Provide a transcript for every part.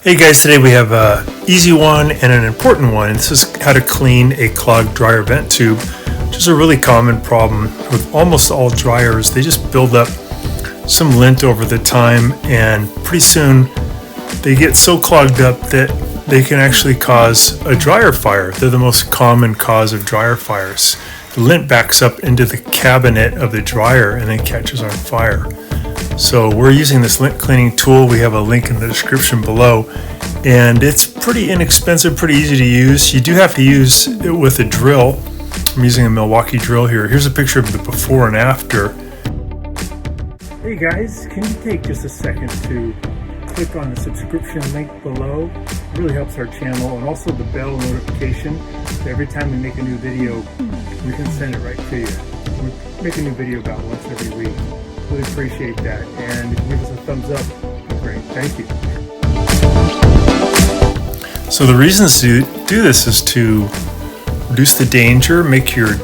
Hey guys, today we have an easy one and an important one. This is how to clean a clogged dryer vent tube, which is a really common problem with almost all dryers. They just build up some lint over the time, and pretty soon they get so clogged up that they can actually cause a dryer fire. They're the most common cause of dryer fires. The lint backs up into the cabinet of the dryer and then catches on fire. So we're using this lint cleaning tool. We have a link in the description below, and it's pretty inexpensive, pretty easy to use. You do have to use it with a drill. I'm using a Milwaukee drill here. Here's a picture of the before and after. Hey guys, can you take just a second to click on the subscription link below? It really helps our channel, and also the bell notification. So every time we make a new video, we can send it right to you. We make a new video about once every week. Really appreciate that, and if you give us a thumbs up, it'd be great. Thank you. So the reasons to do this is to reduce the danger, make your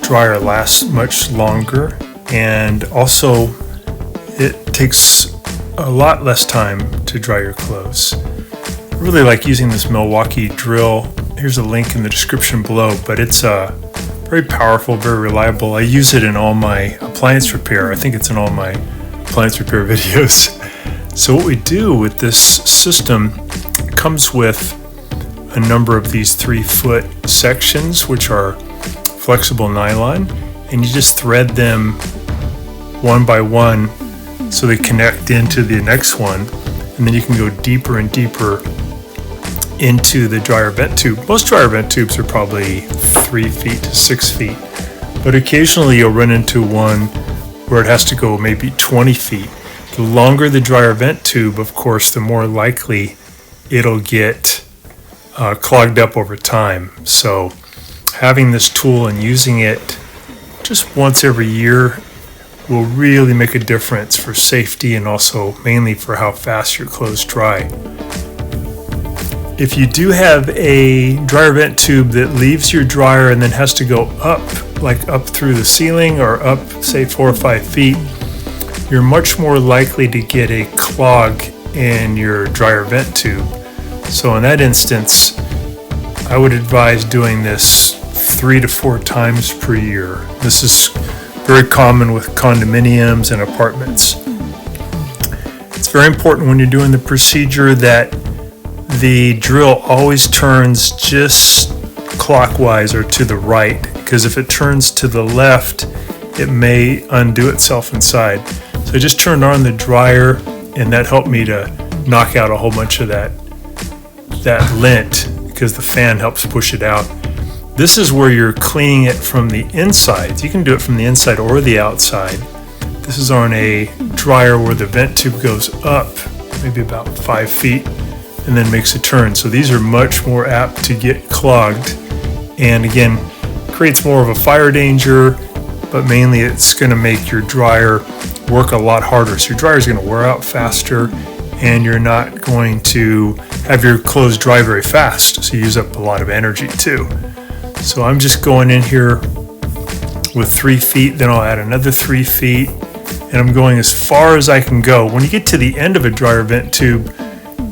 dryer last much longer, and also it takes a lot less time to dry your clothes. I really like using this Milwaukee drill. Here's a link in the description below, but it's very powerful, very reliable. I use it in all my appliance repair. I think it's in all my appliance repair videos. So what we do with this system, it comes with a number of these 3-foot sections, which are flexible nylon, and you just thread them one by one so they connect into the next one, and then you can go deeper and deeper into the dryer vent tube. Most dryer vent tubes are probably 3 feet to 6 feet, but occasionally you'll run into one where it has to go maybe 20 feet. The longer the dryer vent tube, of course, the more likely it'll get clogged up over time. So having this tool and using it just once every year will really make a difference for safety, and also mainly for how fast your clothes dry. If you do have a dryer vent tube that leaves your dryer and then has to go up, like up through the ceiling or up, say 4 or 5 feet, you're much more likely to get a clog in your dryer vent tube. So in that instance, I would advise doing this 3 to 4 times per year. This is very common with condominiums and apartments. It's very important when you're doing the procedure that the drill always turns just clockwise or to the right, because if it turns to the left, it may undo itself inside. So I just turned on the dryer, and that helped me to knock out a whole bunch of that lint, because the fan helps push it out. This is where you're cleaning it from the inside. You can do it from the inside or the outside. This is on a dryer where the vent tube goes up maybe about 5 feet and then makes a turn. So these are much more apt to get clogged, and again, creates more of a fire danger, but mainly it's going to make your dryer work a lot harder. So your dryer is going to wear out faster, and you're not going to have your clothes dry very fast, so you use up a lot of energy too. So I'm just going in here with 3 feet, then I'll add another 3 feet, and I'm going as far as I can go. When you get to the end of a dryer vent tube,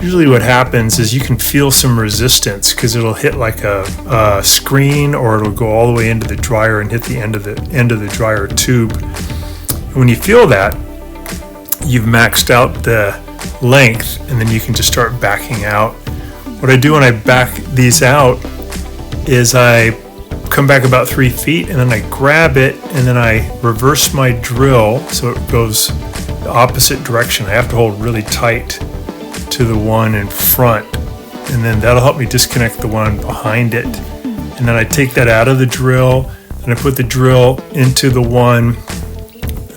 usually what happens is you can feel some resistance, because it'll hit like a screen, or it'll go all the way into the dryer and hit the end of the dryer tube. And when you feel that, you've maxed out the length, and then you can just start backing out. What I do when I back these out is I come back about 3 feet, and then I grab it, and then I reverse my drill so it goes the opposite direction. I have to hold really tight to the one in front, and then that'll help me disconnect the one behind it. And then I take that out of the drill, and I put the drill into the one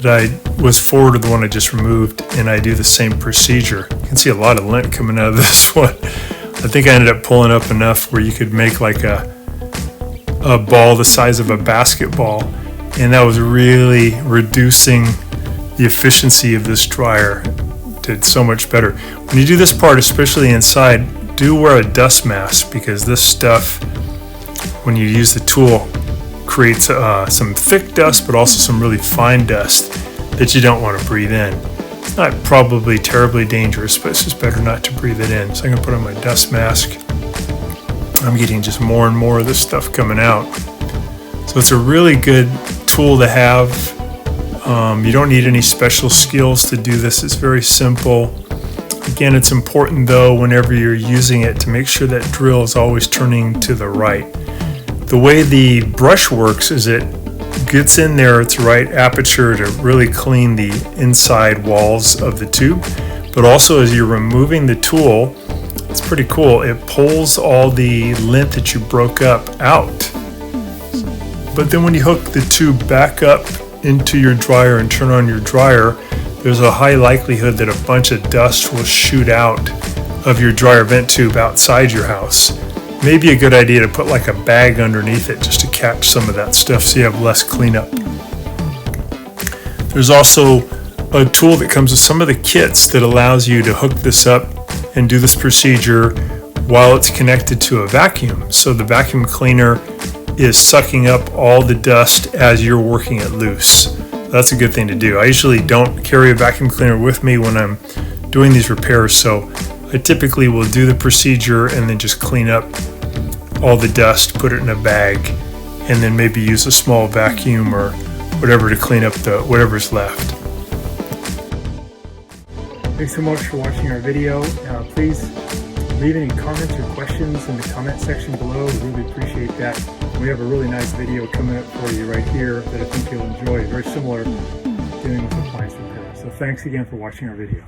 that I was forward of the one I just removed, and I do the same procedure. You can see a lot of lint coming out of this one. I think I ended up pulling up enough where you could make like a ball the size of a basketball, and that was really reducing the efficiency of this dryer. It did so much better. When you do this part, especially inside, do wear a dust mask, because this stuff, when you use the tool, creates some thick dust, but also some really fine dust that you don't want to breathe in. not probably terribly dangerous, but it's just better not to breathe it in. So I'm gonna put on my dust mask. I'm getting just more and more of this stuff coming out. So it's a really good tool to have. You don't need any special skills to do this. It's very simple. Again, it's important though, whenever you're using it, to make sure that drill is always turning to the right. The way the brush works is it gets in there its right aperture to really clean the inside walls of the tube, but also as you're removing the tool, it's pretty cool, it pulls all the lint that you broke up out. But then when you hook the tube back up into your dryer and turn on your dryer, there's a high likelihood that a bunch of dust will shoot out of your dryer vent tube outside your house. Maybe a good idea to put like a bag underneath it just to catch some of that stuff so you have less cleanup. There's also a tool that comes with some of the kits that allows you to hook this up and do this procedure while it's connected to a vacuum. So the vacuum cleaner is sucking up all the dust as you're working it loose. That's a good thing to do. I usually don't carry a vacuum cleaner with me when I'm doing these repairs, so I typically will do the procedure and then just clean up all the dust, put it in a bag, and then maybe use a small vacuum or whatever to clean up whatever's left. Thanks so much for watching our video. Please leave any comments or questions in the comment section below. We really appreciate that. We have a really nice video coming up for you right here that I think you'll enjoy. Very similar dealing with appliance repair. So thanks again for watching our video.